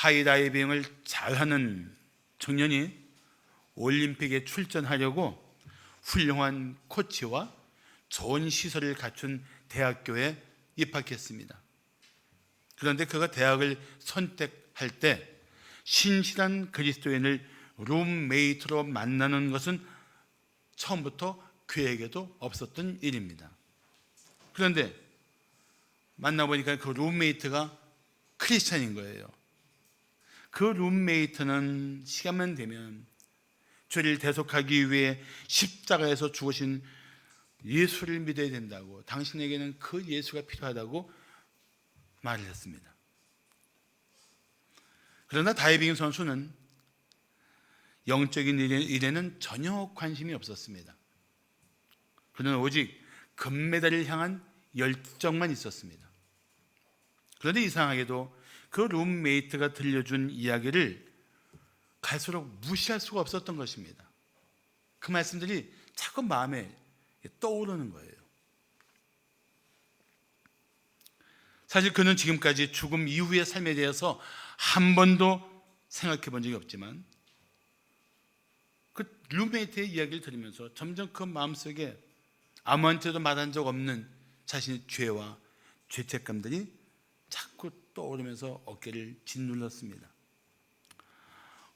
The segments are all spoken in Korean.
하이다이빙을 잘하는 청년이 올림픽에 출전하려고 훌륭한 코치와 좋은 시설을 갖춘 대학교에 입학했습니다. 그런데 그가 대학을 선택할 때 신실한 그리스도인을 룸메이트로 만나는 것은 처음부터 계획에도 없었던 일입니다. 그런데 만나보니까 그 룸메이트가 크리스찬인 거예요. 그 룸메이트는 시간만 되면 죄를 대속하기 위해 십자가에서 죽으신 예수를 믿어야 된다고, 당신에게는 그 예수가 필요하다고 말을 했습니다. 그러나 다이빙 선수는 영적인 일에는 전혀 관심이 없었습니다. 그는 오직 금메달을 향한 열정만 있었습니다. 그런데 이상하게도 그 룸메이트가 들려준 이야기를 갈수록 무시할 수가 없었던 것입니다. 그 말씀들이 자꾸 마음에 떠오르는 거예요. 사실 그는 지금까지 죽음 이후의 삶에 대해서 한 번도 생각해 본 적이 없지만 그 룸메이트의 이야기를 들으면서 점점 그 마음속에 아무한테도 말한 적 없는 자신의 죄와 죄책감들이 자꾸 떠오르면서 어깨를 짓눌렀습니다.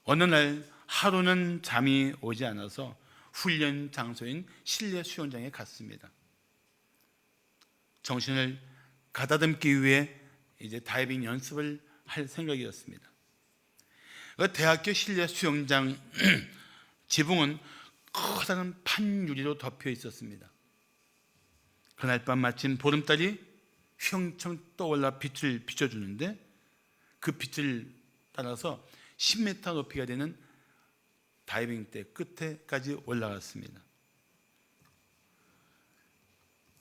어느 날 하루는 잠이 오지 않아서 훈련 장소인 실내 수영장에 갔습니다. 정신을 가다듬기 위해 이제 다이빙 연습을 할 생각이었습니다. 그 대학교 실내 수영장 지붕은 커다란 판유리로 덮여 있었습니다. 그날 밤 마침 보름달이 휘영청 떠올라 빛을 비춰주는데 그 빛을 따라서 10m 높이가 되는 다이빙대 끝에까지 올라갔습니다.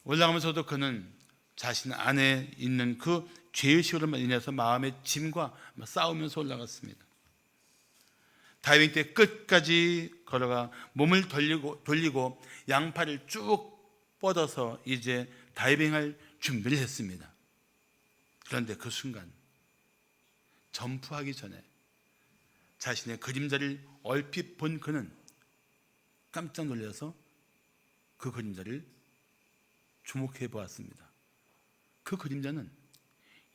올라가면서도 그는 자신 안에 있는 그 죄의식으로 인해서 마음의 짐과 싸우면서 올라갔습니다. 다이빙대 끝까지 걸어가 몸을 돌리고 양팔을 쭉 뻗어서 이제 다이빙할 준비를 했습니다. 그런데 그 순간 점프하기 전에 자신의 그림자를 얼핏 본 그는 깜짝 놀라서 그 그림자를 주목해 보았습니다. 그 그림자는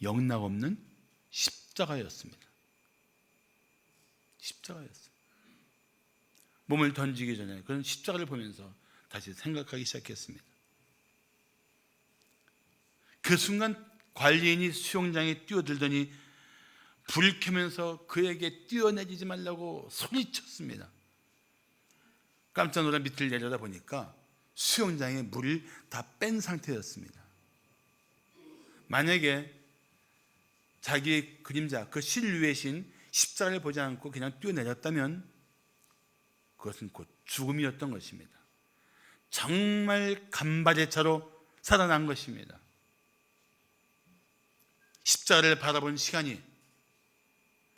영락없는 십자가였습니다. 십자가였습니다. 몸을 던지기 전에 그는 십자가를 보면서 다시 생각하기 시작했습니다. 그 순간 관리인이 수영장에 뛰어들더니 불을 켜면서 그에게 뛰어내리지 말라고 소리쳤습니다. 깜짝 놀라 밑을 내려다 보니까 수영장에 물을 다 뺀 상태였습니다. 만약에 자기의 그림자, 그 실루엣인 십자가를 보지 않고 그냥 뛰어내렸다면 그것은 곧 죽음이었던 것입니다. 정말 간발의 차로 살아난 것입니다. 십자가를 바라본 시간이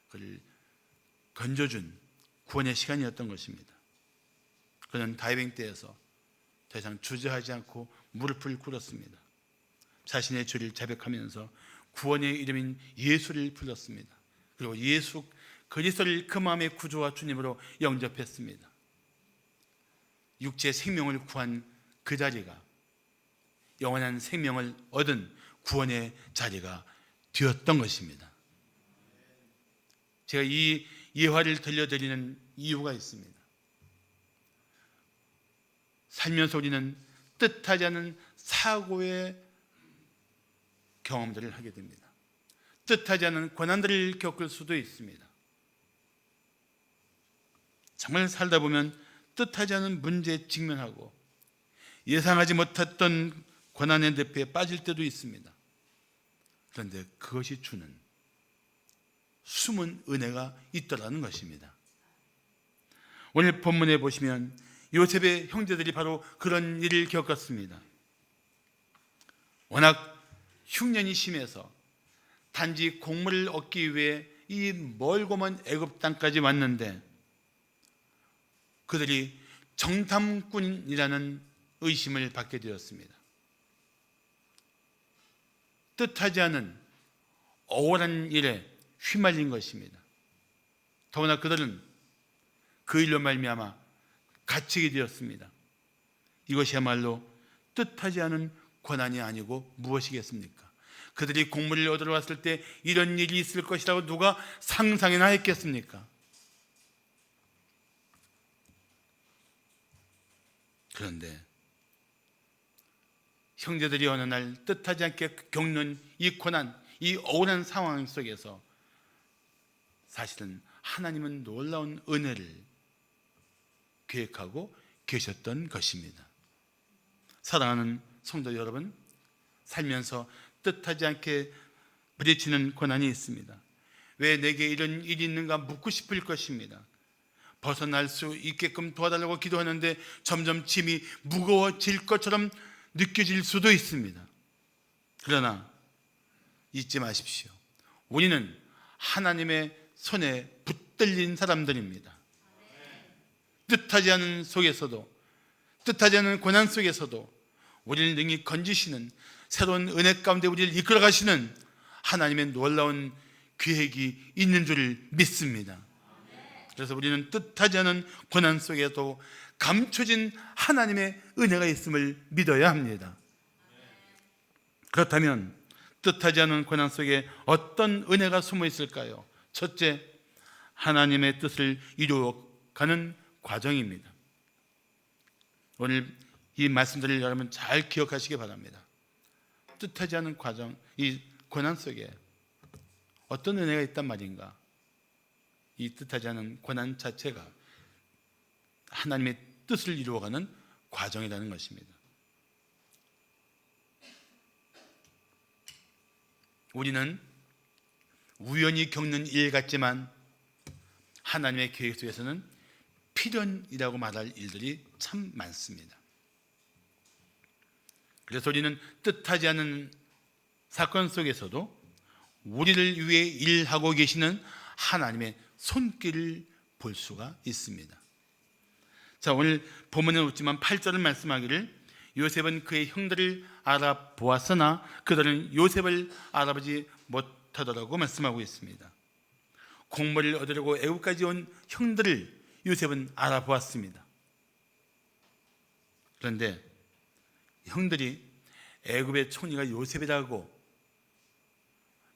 그를 건져준 구원의 시간이었던 것입니다. 그는 다이빙대에서 더 이상 주저하지 않고 무릎을 꿇었습니다. 자신의 죄를 자백하면서 구원의 이름인 예수를 불렀습니다. 그리고 예수 그리스도를 그 마음의 구주와 주님으로 영접했습니다. 육체의 생명을 구한 그 자리가 영원한 생명을 얻은 구원의 자리가 되었던 것입니다. 제가 이 예화를 들려드리는 이유가 있습니다. 살면서 우리는 뜻하지 않은 사고의 경험들을 하게 됩니다. 뜻하지 않은 고난들을 겪을 수도 있습니다. 정말 살다 보면 뜻하지 않은 문제에 직면하고 예상하지 못했던 고난의 늪에 빠질 때도 있습니다. 그런데 그것이 주는 숨은 은혜가 있더라는 것입니다. 오늘 본문에 보시면 요셉의 형제들이 바로 그런 일을 겪었습니다. 워낙 흉년이 심해서 단지 곡물을 얻기 위해 이 멀고 먼 애굽 땅까지 왔는데 그들이 정탐꾼이라는 의심을 받게 되었습니다. 뜻하지 않은 억울한 일에 휘말린 것입니다. 더구나 그들은 그 일로 말미암아 갇히게 되었습니다. 이것이야말로 뜻하지 않은 고난이 아니고 무엇이겠습니까? 그들이 곡물을 얻으러 왔을 때 이런 일이 있을 것이라고 누가 상상이나 했겠습니까? 그런데 형제들이 어느 날 뜻하지 않게 겪는 이 고난, 이 억울한 상황 속에서 사실은 하나님은 놀라운 은혜를 계획하고 계셨던 것입니다. 사랑하는 성도 여러분, 살면서 뜻하지 않게 부딪히는 고난이 있습니다. 왜 내게 이런 일이 있는가 묻고 싶을 것입니다. 벗어날 수 있게끔 도와달라고 기도하는데 점점 짐이 무거워질 것처럼 느껴질 수도 있습니다. 그러나 잊지 마십시오. 우리는 하나님의 손에 붙들린 사람들입니다. 뜻하지 않은 속에서도, 뜻하지 않은 고난 속에서도 우리를 능히 건지시는 새로운 은혜 가운데 우리를 이끌어 가시는 하나님의 놀라운 계획이 있는 줄 믿습니다. 그래서 우리는 뜻하지 않은 고난 속에도 감춰진 하나님의 은혜가 있음을 믿어야 합니다. 그렇다면 뜻하지 않은 고난 속에 어떤 은혜가 숨어 있을까요? 첫째, 하나님의 뜻을 이루어가는 과정입니다. 오늘 이 말씀들을 여러분 잘 기억하시기 바랍니다. 뜻하지 않은 과정, 이 고난 속에 어떤 은혜가 있단 말인가? 이 뜻하지 않은 고난 자체가 하나님의 뜻을 이루어가는 과정이라는 것입니다. 우리는 우연히 겪는 일 같지만 하나님의 계획 속에서는 필연이라고 말할 일들이 참 많습니다. 그래서 우리는 뜻하지 않은 사건 속에서도 우리를 위해 일하고 계시는 하나님의 손길을 볼 수가 있습니다. 자, 오늘 본문에 없지만 8절을 말씀하기를 요셉은 그의 형들을 알아보았으나 그들은 요셉을 알아보지 못하더라고 말씀하고 있습니다. 곡물을 얻으려고 애굽까지 온 형들을 요셉은 알아보았습니다. 그런데 형들이 애굽의 총리가 요셉이라고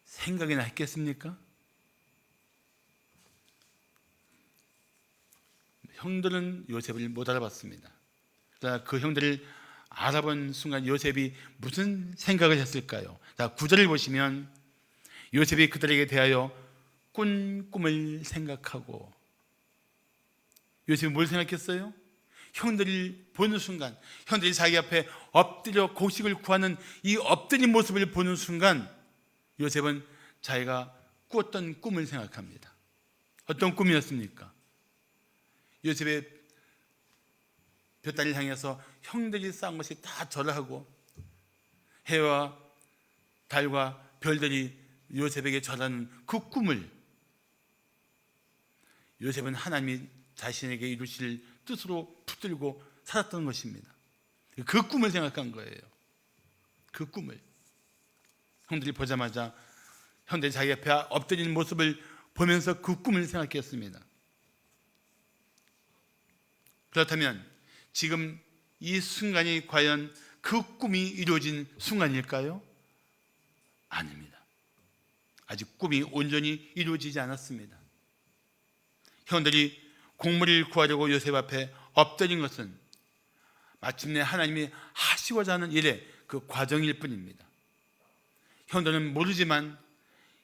생각이나 했겠습니까? 형들은 요셉을 못 알아봤습니다. 그러나 그 형들을 알아본 순간 요셉이 무슨 생각을 했을까요? 자, 9절을 보시면 요셉이 그들에게 대하여 꾼 꿈을 생각하고, 요셉이 뭘 생각했어요? 형들을 보는 순간, 형들이 자기 앞에 엎드려 곡식을 구하는 이 엎드린 모습을 보는 순간 요셉은 자기가 꾸었던 꿈을 생각합니다. 어떤 꿈이었습니까? 요셉의 볏다리를 향해서 형들이 쌓은 것이 다 절하고 해와 달과 별들이 요셉에게 절하는 그 꿈을 요셉은 하나님이 자신에게 이루실 뜻으로 붙들고 살았던 것입니다. 그 꿈을 생각한 거예요. 그 꿈을. 형들이 보자마자 형들이 자기 앞에 엎드리는 모습을 보면서 그 꿈을 생각했습니다. 그렇다면 지금 이 순간이 과연 그 꿈이 이루어진 순간일까요? 아닙니다. 아직 꿈이 온전히 이루어지지 않았습니다. 형들이 곡물을 구하려고 요셉 앞에 엎드린 것은 마침내 하나님이 하시고자 하는 일의 그 과정일 뿐입니다. 형들은 모르지만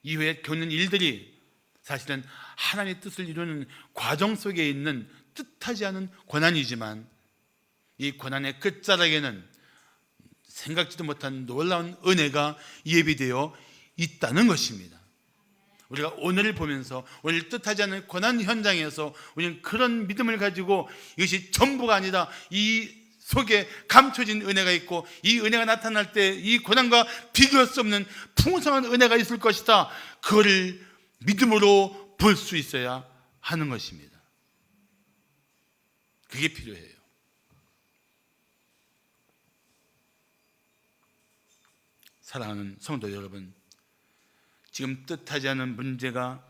이후에 겪는 일들이 사실은 하나님의 뜻을 이루는 과정 속에 있는 뜻하지 않은 고난이지만 이 고난의 끝자락에는 생각지도 못한 놀라운 은혜가 예비되어 있다는 것입니다. 우리가 오늘을 보면서 오늘 뜻하지 않은 고난 현장에서 우리는 그런 믿음을 가지고 이것이 전부가 아니라 이 속에 감춰진 은혜가 있고 이 은혜가 나타날 때 이 고난과 비교할 수 없는 풍성한 은혜가 있을 것이다, 그거를 믿음으로 볼 수 있어야 하는 것입니다. 그게 필요해요. 사랑하는 성도 여러분, 지금 뜻하지 않은 문제가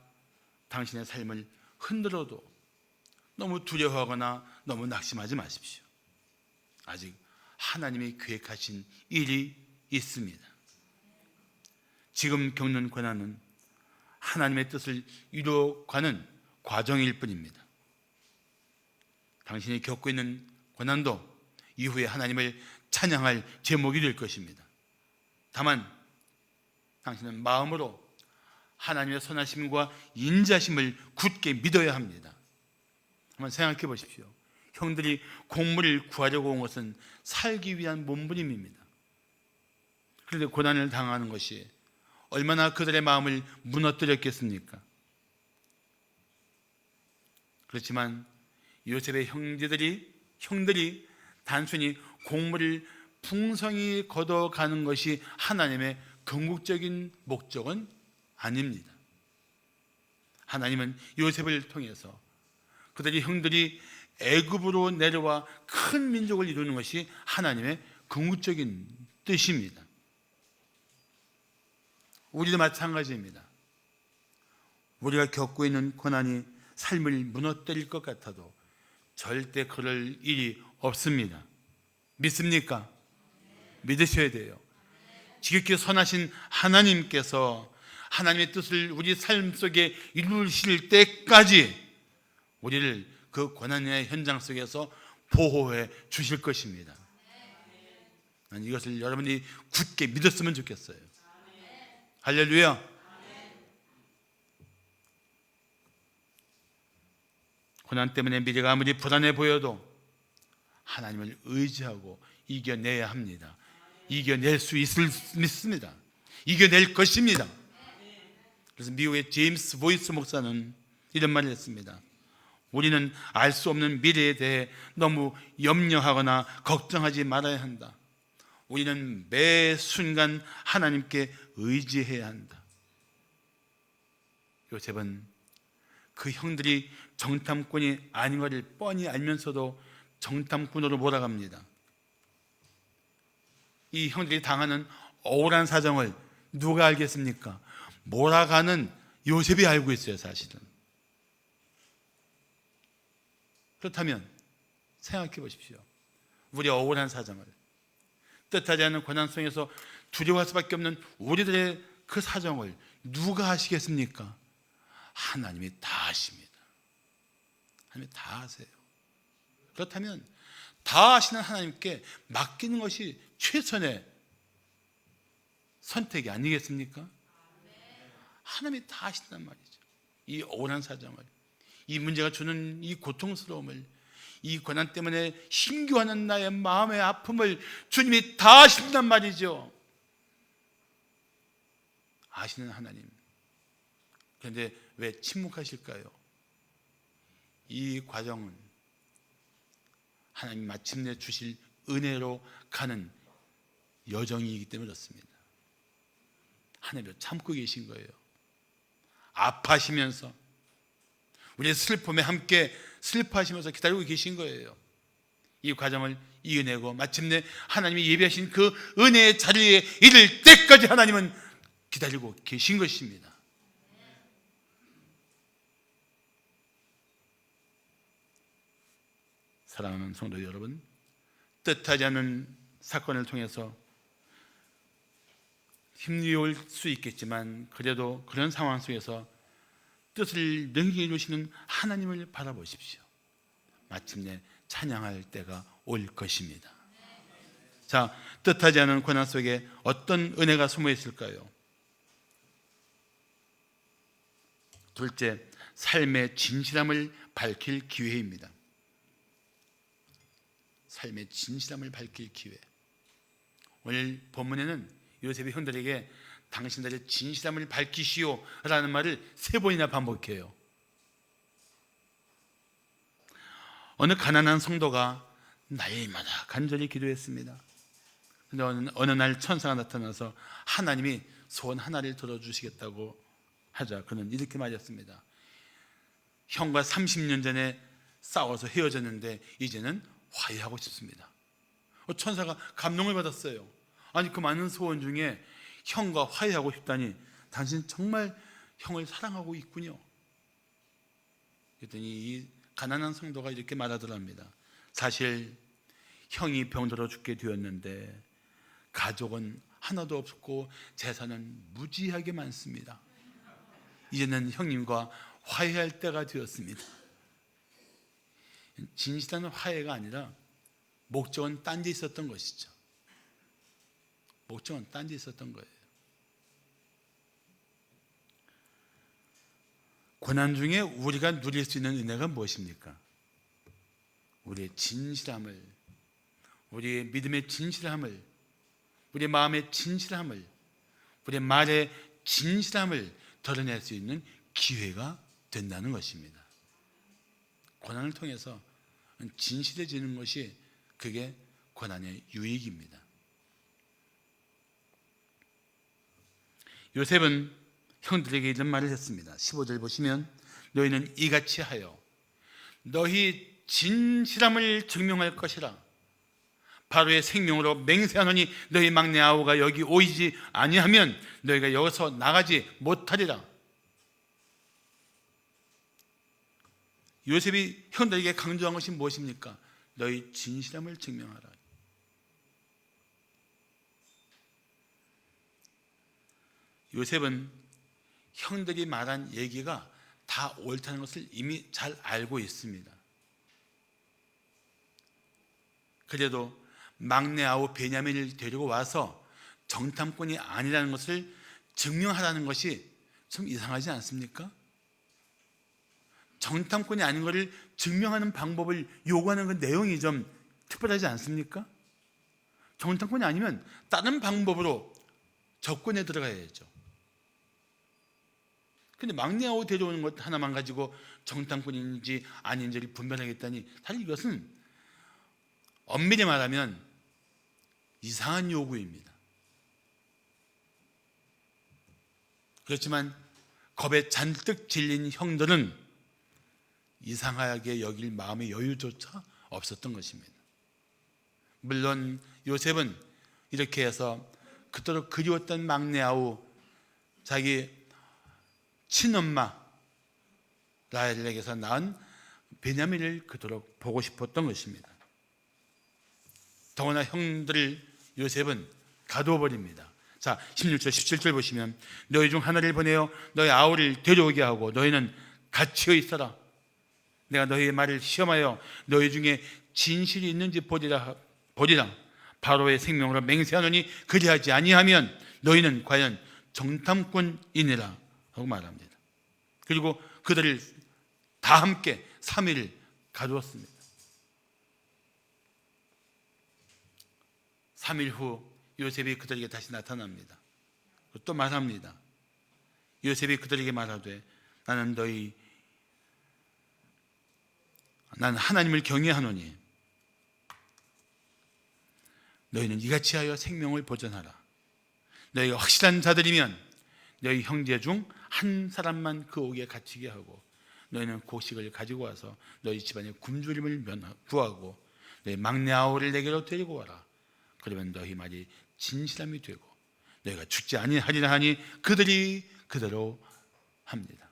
당신의 삶을 흔들어도 너무 두려워하거나 너무 낙심하지 마십시오. 아직 하나님이 계획하신 일이 있습니다. 지금 겪는 고난은 하나님의 뜻을 이루어가는 과정일 뿐입니다. 당신이 겪고 있는 고난도 이후에 하나님을 찬양할 제목이 될 것입니다. 다만 당신은 마음으로 하나님의 선하심과 인자심을 굳게 믿어야 합니다. 한번 생각해 보십시오. 형들이 곡물을 구하려고 온 것은 살기 위한 몸부림입니다. 그런데 고난을 당하는 것이 얼마나 그들의 마음을 무너뜨렸겠습니까? 그렇지만 요셉의 형들이 단순히 곡물을 풍성히 걷어가는 것이 하나님의 궁극적인 목적은 아닙니다. 하나님은 요셉을 통해서 그들의 형들이 애굽으로 내려와 큰 민족을 이루는 것이 하나님의 궁극적인 뜻입니다. 우리도 마찬가지입니다. 우리가 겪고 있는 고난이 삶을 무너뜨릴 것 같아도 절대 그럴 일이 없습니다. 믿습니까? 믿으셔야 돼요. 지극히 선하신 하나님께서 하나님의 뜻을 우리 삶 속에 이루실 때까지 우리를 그 고난의 현장 속에서 보호해 주실 것입니다. 난 이것을 여러분이 굳게 믿었으면 좋겠어요. 할렐루야. 고난 때문에 미래가 아무리 불안해 보여도 하나님을 의지하고 이겨내야 합니다. 이겨낼 수 있을 믿습니다. 이겨낼 것입니다. 그래서 미국의 제임스 보이스 목사는 이런 말을 했습니다. 우리는 알 수 없는 미래에 대해 너무 염려하거나 걱정하지 말아야 한다. 우리는 매 순간 하나님께 의지해야 한다. 요셉은 그 형들이 정탐꾼이 아닌 것을 뻔히 알면서도 정탐꾼으로 몰아갑니다. 이 형들이 당하는 억울한 사정을 누가 알겠습니까? 몰아가는 요셉이 알고 있어요, 사실은. 그렇다면 생각해 보십시오. 우리의 억울한 사정을, 뜻하지 않은 고난 속에서 두려워할 수밖에 없는 우리들의 그 사정을 누가 아시겠습니까? 하나님이 다 아십니다. 하나님이 다 아세요. 그렇다면 다 아시는 하나님께 맡기는 것이 최선의 선택이 아니겠습니까? 하나님이 다 아신단 말이죠. 이 억울한 사정을, 이 문제가 주는 이 고통스러움을, 이 고난 때문에 힘겨워하는 나의 마음의 아픔을 주님이 다 아신단 말이죠. 아시는 하나님. 그런데 왜 침묵하실까요? 이 과정은 하나님 마침내 주실 은혜로 가는 여정이기 때문에 그렇습니다. 하나님이 참고 계신 거예요. 아파하시면서 우리의 슬픔에 함께 슬퍼하시면서 기다리고 계신 거예요. 이 과정을 이겨내고 마침내 하나님이 예비하신 그 은혜의 자리에 이를 때까지 하나님은 기다리고 계신 것입니다. 사랑하는 성도 여러분, 뜻하지 않은 사건을 통해서 힘겨울 수 있겠지만 그래도 그런 상황 속에서 뜻을 능히 이루시는 하나님을 바라보십시오. 마침내 찬양할 때가 올 것입니다. 자, 뜻하지 않은 고난 속에 어떤 은혜가 숨어 있을까요? 둘째, 삶의 진실함을 밝힐 기회입니다. 삶의 진실함을 밝힐 기회. 오늘 본문에는 요셉의 형들에게 당신들의 진실함을 밝히시오 라는 말을 3번이나 반복해요. 어느 가난한 성도가 날마다 간절히 기도했습니다. 그런데 어느 날 천사가 나타나서 하나님이 소원 하나를 들어주시겠다고 하자 그는 이렇게 말했습니다. 형과 30년 전에 싸워서 헤어졌는데 이제는 화해하고 싶습니다. 천사가 감동을 받았어요. 아니, 그 많은 소원 중에 형과 화해하고 싶다니 당신 정말 형을 사랑하고 있군요. 그랬더니 이 가난한 성도가 이렇게 말하더랍니다. 사실 형이 병들어 죽게 되었는데 가족은 하나도 없고 재산은 무지하게 많습니다. 이제는 형님과 화해할 때가 되었습니다. 진실한 화해가 아니라 목적은 딴 데 있었던 것이죠. 목적은 딴 데 있었던 거예요. 고난 중에 우리가 누릴 수 있는 은혜가 무엇입니까? 우리의 진실함을, 우리의 믿음의 진실함을, 우리의 마음의 진실함을, 우리의 말의 진실함을 드러낼 수 있는 기회가 된다는 것입니다. 고난을 통해서 진실해지는 것이 그게 고난의 유익입니다. 요셉은 형들에게 이런 말을 했습니다. 15절 보시면 너희는 이같이 하여 너희 진실함을 증명할 것이라. 바로의 생명으로 맹세하노니 너희 막내 아우가 여기 오이지 아니하면 너희가 여기서 나가지 못하리라. 요셉이 형들에게 강조한 것이 무엇입니까? 너희 진실함을 증명하라. 요셉은 형들이 말한 얘기가 다 옳다는 것을 이미 잘 알고 있습니다. 그래도 막내 아우 베냐민을 데리고 와서 정탐꾼이 아니라는 것을 증명하라는 것이 좀 이상하지 않습니까? 정탐꾼이 아닌 것을 증명하는 방법을 요구하는 그 내용이 좀 특별하지 않습니까? 정탐꾼이 아니면 다른 방법으로 접근에 들어가야죠. 근데 막내 아우 데려오는 것 하나만 가지고 정탐꾼인지 아닌지를 분별하겠다니, 사실 이것은 엄밀히 말하면 이상한 요구입니다. 그렇지만 겁에 잔뜩 질린 형들은 이상하게 여길 마음의 여유조차 없었던 것입니다. 물론 요셉은 이렇게 해서 그토록 그리웠던 막내 아우, 자기 친엄마 라헬에게서 낳은 베냐민을 그토록 보고 싶었던 것입니다. 더구나 형들 요셉은 가둬버립니다. 자, 16절 17절 보시면 너희 중 하나를 보내어 너희 아우를 데려오게 하고 너희는 갇혀 있어라. 내가 너희의 말을 시험하여 너희 중에 진실이 있는지 보리라. 바로의 생명으로 맹세하노니 그리하지 아니하면 너희는 과연 정탐꾼이니라 하고 말합니다. 그리고 그들을 다 함께 3일 가두었습니다. 3일 후 요셉이 그들에게 다시 나타납니다. 또 말합니다. 요셉이 그들에게 말하되 나는 하나님을 경외하노니 너희는 이같이 하여 생명을 보존하라. 너희가 확실한 자들이면 너희 형제 중 한 사람만 그 옥에 갇히게 하고 너희는 곡식을 가지고 와서 너희 집안의 굶주림을 구하고 너희 막내 아우를 내게로 데리고 와라. 그러면 너희 말이 진실함이 되고 너희가 죽지 아니하리라 하니 그들이 그대로 합니다.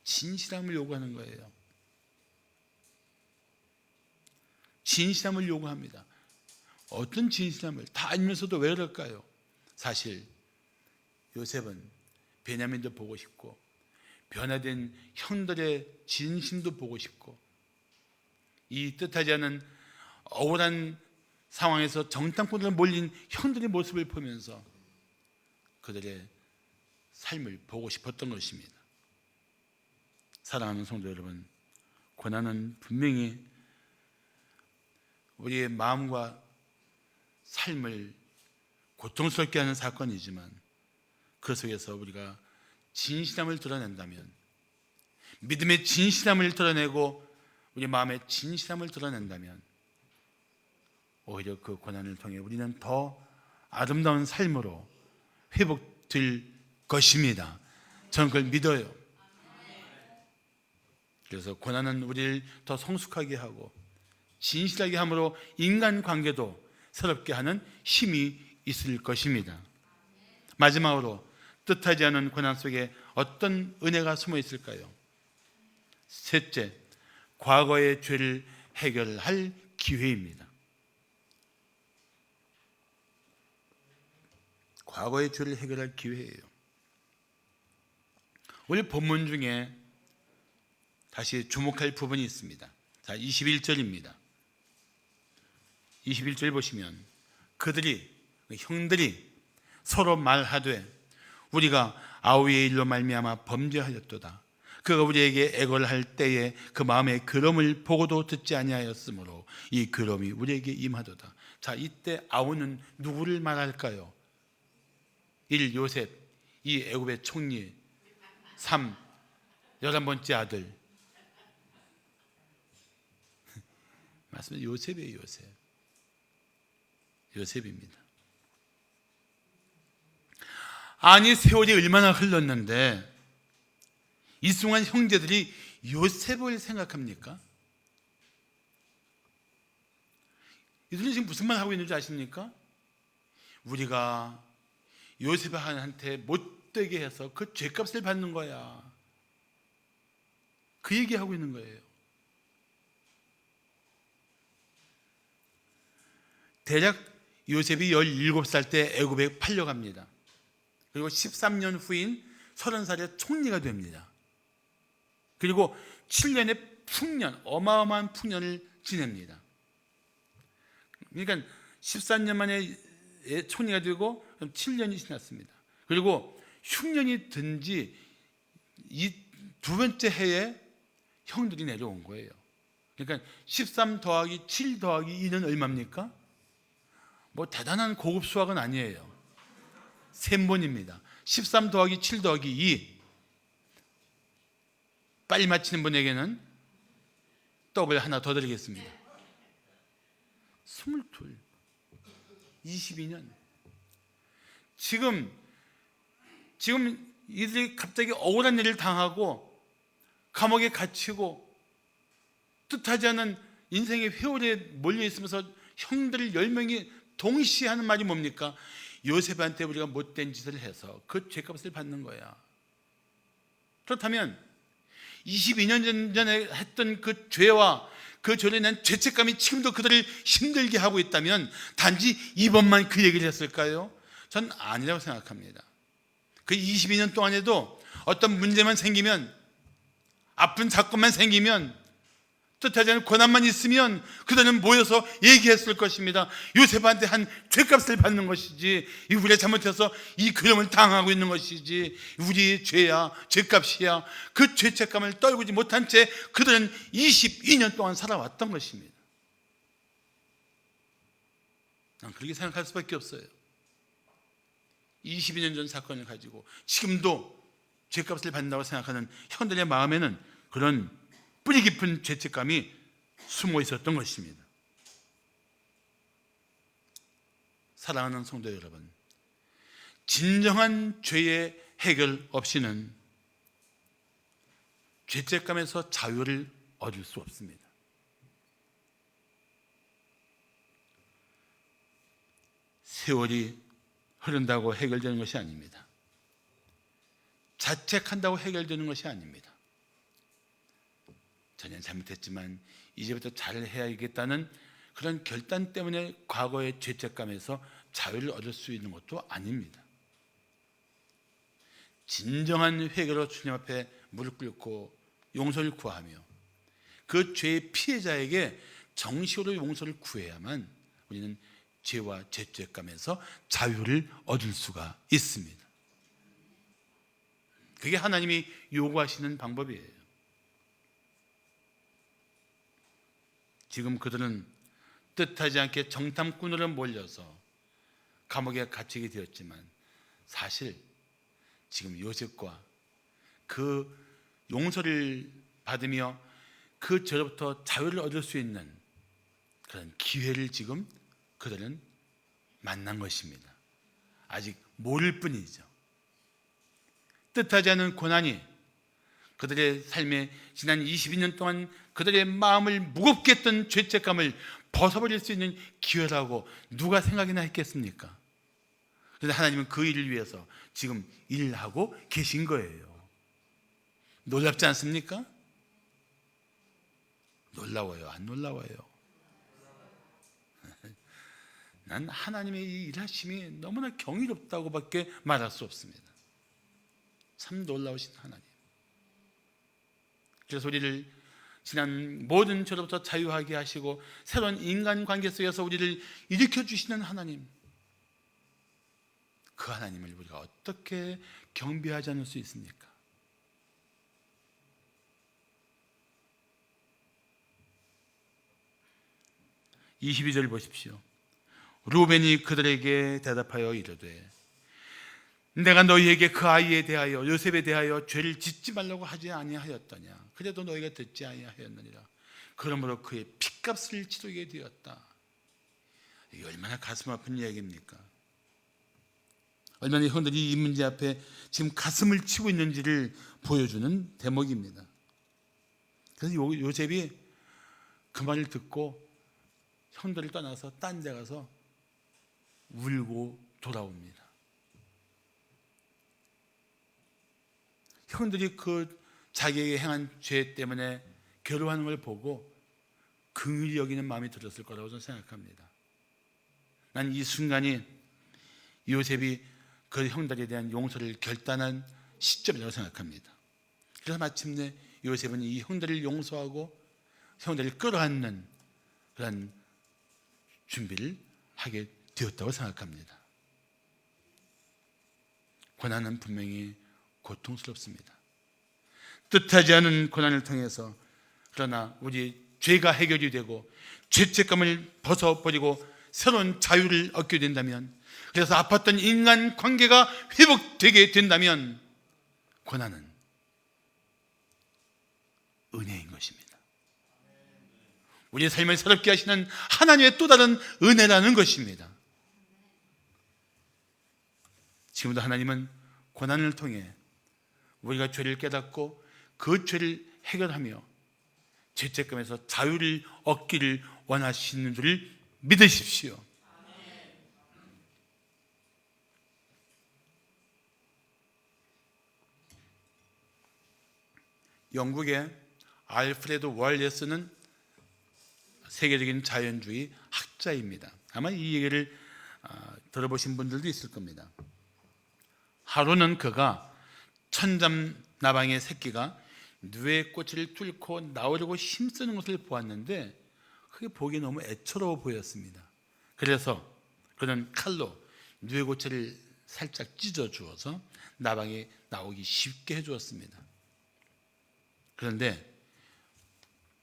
진실함을 요구하는 거예요. 진실함을 요구합니다. 어떤 진실함을 다 알면서도 왜 그럴까요? 사실 요셉은 베냐민도 보고 싶고 변화된 형들의 진심도 보고 싶고 이 뜻하지 않은 억울한 상황에서 정탐꾼으로 몰린 형들의 모습을 보면서 그들의 삶을 보고 싶었던 것입니다. 사랑하는 성도 여러분, 고난은 분명히 우리의 마음과 삶을 고통스럽게 하는 사건이지만 그 속에서 우리가 진실함을 드러낸다면, 믿음의 진실함을 드러내고 우리 마음의 진실함을 드러낸다면 오히려 그 고난을 통해 우리는 더 아름다운 삶으로 회복될 것입니다. 저는 그걸 믿어요. 그래서 고난은 우리를 더 성숙하게 하고 진실하게 함으로 인간관계도 새롭게 하는 힘이 있을 것입니다. 마지막으로 뜻하지 않은 고난 속에 어떤 은혜가 숨어 있을까요? 셋째, 과거의 죄를 해결할 기회입니다. 과거의 죄를 해결할 기회예요. 오늘 본문 중에 다시 주목할 부분이 있습니다. 자, 21절입니다. 21절 보시면 형들이 서로 말하되 우리가 아우의 일로 말미암아 범죄하였도다. 그가 우리에게 애걸할 때에 그 마음의 그럼을 보고도 듣지 아니하였으므로 이 그럼이 우리에게 임하도다. 자, 이때 아우는 누구를 말할까요? 1. 요셉, 2. 애굽의 총리, 3. 11번째 아들. 맞습니다. 요셉이에요. 요셉입니다. 아니, 세월이 얼마나 흘렀는데 이 순간 형제들이 요셉을 생각합니까? 이들은 지금 무슨 말 하고 있는지 아십니까? 우리가 요셉한테 못되게 해서 그 죄값을 받는 거야. 그 얘기하고 있는 거예요. 대략 요셉이 17살 때 애굽에 팔려갑니다. 그리고 13년 후인 30살에 총리가 됩니다. 그리고 7년의 풍년, 어마어마한 풍년을 지냅니다. 그러니까 14년 만에 총리가 되고 7년이 지났습니다. 그리고 흉년이 든 지 이 두 번째 해에 형들이 내려온 거예요. 그러니까 13 더하기 7 더하기 2는 얼마입니까? 뭐 대단한 고급 수학은 아니에요. 셈본입니다. 13 더하기 7 더하기 2. 빨리 맞히는 분에게는 떡을 하나 더 드리겠습니다. 22. 22년. 지금 이들이 갑자기 억울한 일을 당하고 감옥에 갇히고 뜻하지 않은 인생의 회오리에 몰려 있으면서 형들 10명이 동시에 하는 말이 뭡니까? 요셉한테 우리가 못된 짓을 해서 그 죄값을 받는 거야. 그렇다면 22년 전에 했던 그 죄와 그 죄로 인한 죄책감이 지금도 그들을 힘들게 하고 있다면 단지 이번만 그 얘기를 했을까요? 전 아니라고 생각합니다. 그 22년 동안에도 어떤 문제만 생기면, 아픈 사건만 생기면, 뜻하지 않은 고난만 있으면 그들은 모여서 얘기했을 것입니다. 요셉한테 한 죄값을 받는 것이지, 우리가 잘못해서 이 그림을 당하고 있는 것이지, 우리의 죄야, 죄값이야. 그 죄책감을 떨구지 못한 채 그들은 22년 동안 살아왔던 것입니다. 난 그렇게 생각할 수밖에 없어요. 22년 전 사건을 가지고 지금도 죄값을 받는다고 생각하는 형들의 마음에는 그런 뿌리 깊은 죄책감이 숨어 있었던 것입니다. 사랑하는 성도 여러분, 진정한 죄의 해결 없이는 죄책감에서 자유를 얻을 수 없습니다. 세월이 흐른다고 해결되는 것이 아닙니다. 자책한다고 해결되는 것이 아닙니다. 전혀 잘못했지만 이제부터 잘해야겠다는 그런 결단 때문에 과거의 죄책감에서 자유를 얻을 수 있는 것도 아닙니다. 진정한 회개로 주님 앞에 무릎 꿇고 용서를 구하며 그 죄의 피해자에게 정식으로 용서를 구해야만 우리는 죄와 죄책감에서 자유를 얻을 수가 있습니다. 그게 하나님이 요구하시는 방법이에요. 지금 그들은 뜻하지 않게 정탐꾼으로 몰려서 감옥에 갇히게 되었지만 사실 지금 요셉과 그 용서를 받으며 그 죄로부터 자유를 얻을 수 있는 그런 기회를 지금 그들은 만난 것입니다. 아직 모를 뿐이죠. 뜻하지 않은 고난이 그들의 삶에 지난 22년 동안 그들의 마음을 무겁게 했던 죄책감을 벗어버릴 수 있는 기회라고 누가 생각이나 했겠습니까? 그런데 하나님은 그 일을 위해서 지금 일하고 계신 거예요. 놀랍지 않습니까? 놀라워요? 안 놀라워요? 난 하나님의 이 일하심이 너무나 경이롭다고밖에 말할 수 없습니다. 참 놀라우신 하나님. 그래서 우리를 지난 모든 죄로부터 자유하게 하시고 새로운 인간관계 속에서 우리를 일으켜 주시는 하나님, 그 하나님을 우리가 어떻게 경배하지 않을 수 있습니까? (22절) 보십시오. 루벤이 그들에게 대답하여 이르되 내가 너희에게 그 아이에 대하여 요셉에 대하여 죄를 짓지 말라고 하지 아니하였더냐. 그래도 너희가 듣지 아니하였느니라. 그러므로 그의 핏값을 치르게 되었다. 이게 얼마나 가슴 아픈 이야기입니까? 얼마나 형들이 이 문제 앞에 지금 가슴을 치고 있는지를 보여주는 대목입니다. 그래서 요셉이 그 말을 듣고 형들을 떠나서 딴 데 가서 울고 돌아옵니다. 형들이 그 자기에게 행한 죄 때문에 괴로워하는 걸 보고 긍휼히 여기는 마음이 들었을 거라고 저는 생각합니다. 난 이 순간이 요셉이 그 형들에 대한 용서를 결단한 시점이라고 생각합니다. 그래서 마침내 요셉은 이 형들을 용서하고 형들을 끌어안는 그런 준비를 하게 되었다고 생각합니다. 고난은 분명히 고통스럽습니다. 뜻하지 않은 고난을 통해서, 그러나 우리 죄가 해결이 되고 죄책감을 벗어버리고 새로운 자유를 얻게 된다면, 그래서 아팠던 인간관계가 회복되게 된다면 고난은 은혜인 것입니다. 우리의 삶을 새롭게 하시는 하나님의 또 다른 은혜라는 것입니다. 지금도 하나님은 고난을 통해 우리가 죄를 깨닫고 그 죄를 해결하며 죄책감에서 자유를 얻기를 원하시는 줄을 믿으십시오. 영국의 알프레드 월레스는 세계적인 자연주의 학자입니다. 아마 이 얘기를 들어보신 분들도 있을 겁니다. 하루는 그가 천잠나방의 새끼가 누에꽃을 뚫고 나오려고 힘쓰는 것을 보았는데 그게 보기 너무 애처로워 보였습니다. 그래서 그는 칼로 누에꽃을 살짝 찢어 주어서 나방이 나오기 쉽게 해주었습니다. 그런데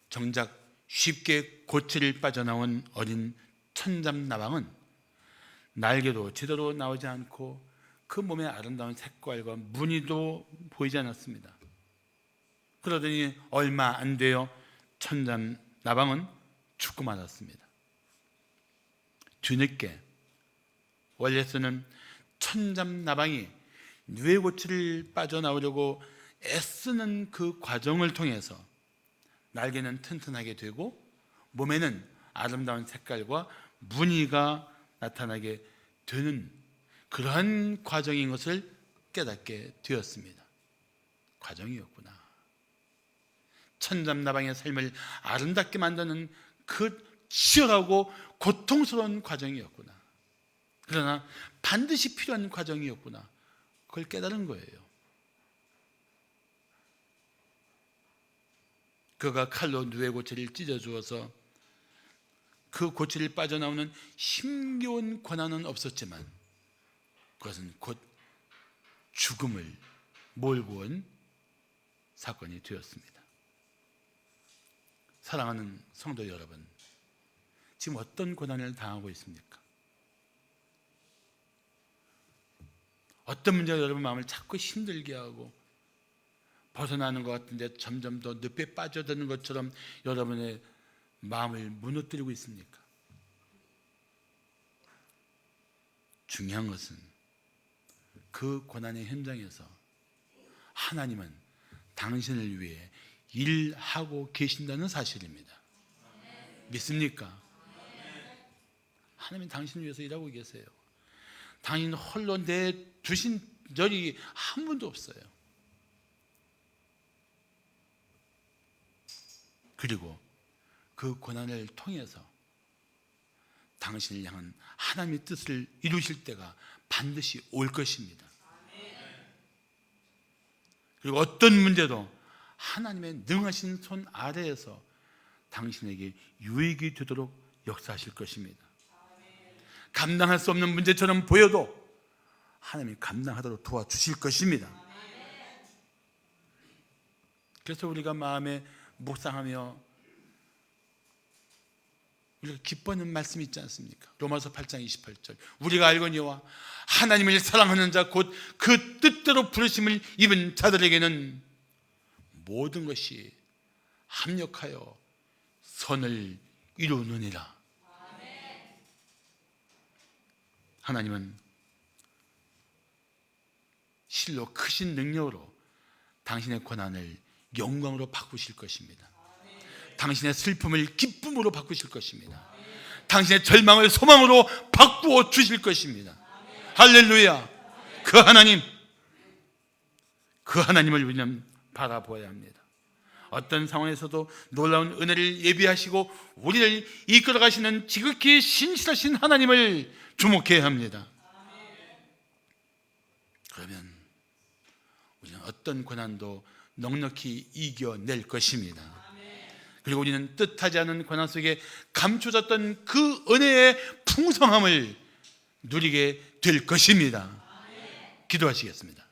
정작 쉽게 고치를 빠져나온 어린 천잠나방은 날개도 제대로 나오지 않고 그 몸의 아름다운 색깔과 무늬도 보이지 않았습니다. 그러더니 얼마 안 되어 천잠나방은 죽고 말았습니다. 뒤늦게 월레스는 천잠나방이 누에고치를 빠져나오려고 애쓰는 그 과정을 통해서 날개는 튼튼하게 되고 몸에는 아름다운 색깔과 무늬가 나타나게 되는 그러한 과정인 것을 깨닫게 되었습니다. 과정이었구나. 천잠나방의 삶을 아름답게 만드는 그 치열하고 고통스러운 과정이었구나. 그러나 반드시 필요한 과정이었구나. 그걸 깨달은 거예요. 그가 칼로 누에고치를 찢어주어서 그 고치를 빠져나오는 힘겨운 고난은 없었지만 그것은 곧 죽음을 몰고 온 사건이 되었습니다. 사랑하는 성도 여러분, 지금 어떤 고난을 당하고 있습니까? 어떤 문제가 여러분 마음을 자꾸 힘들게 하고 벗어나는 것 같은데 점점 더 늪에 빠져드는 것처럼 여러분의 마음을 무너뜨리고 있습니까? 중요한 것은 그 고난의 현장에서 하나님은 당신을 위해 일하고 계신다는 사실입니다. 믿습니까? 하나님은 당신을 위해서 일하고 계세요. 당신 홀로 내두신 적이 한 번도 없어요. 그리고 그 고난을 통해서 당신을 향한 하나님의 뜻을 이루실 때가 반드시 올 것입니다. 그리고 어떤 문제도 하나님의 능하신 손 아래에서 당신에게 유익이 되도록 역사하실 것입니다. 감당할 수 없는 문제처럼 보여도 하나님이 감당하도록 도와주실 것입니다. 그래서 우리가 마음에 묵상하며 우리가 기뻐하는 말씀이 있지 않습니까? 로마서 8장 28절 우리가 알거니와 하나님을 사랑하는 자 곧 그 뜻대로 부르심을 입은 자들에게는 모든 것이 합력하여 선을 이루느니라. 하나님은 실로 크신 능력으로 당신의 고난을 영광으로 바꾸실 것입니다. 당신의 슬픔을 기쁨으로 바꾸실 것입니다. 당신의 절망을 소망으로 바꾸어 주실 것입니다. 할렐루야. 그 하나님을 우리는 바라보아야 합니다. 어떤 상황에서도 놀라운 은혜를 예비하시고 우리를 이끌어 가시는 지극히 신실하신 하나님을 주목해야 합니다. 그러면 우리는 어떤 고난도 넉넉히 이겨낼 것입니다. 그리고 우리는 뜻하지 않은 고난 속에 감춰졌던 그 은혜의 풍성함을 누리게 될 것입니다. 기도하시겠습니다.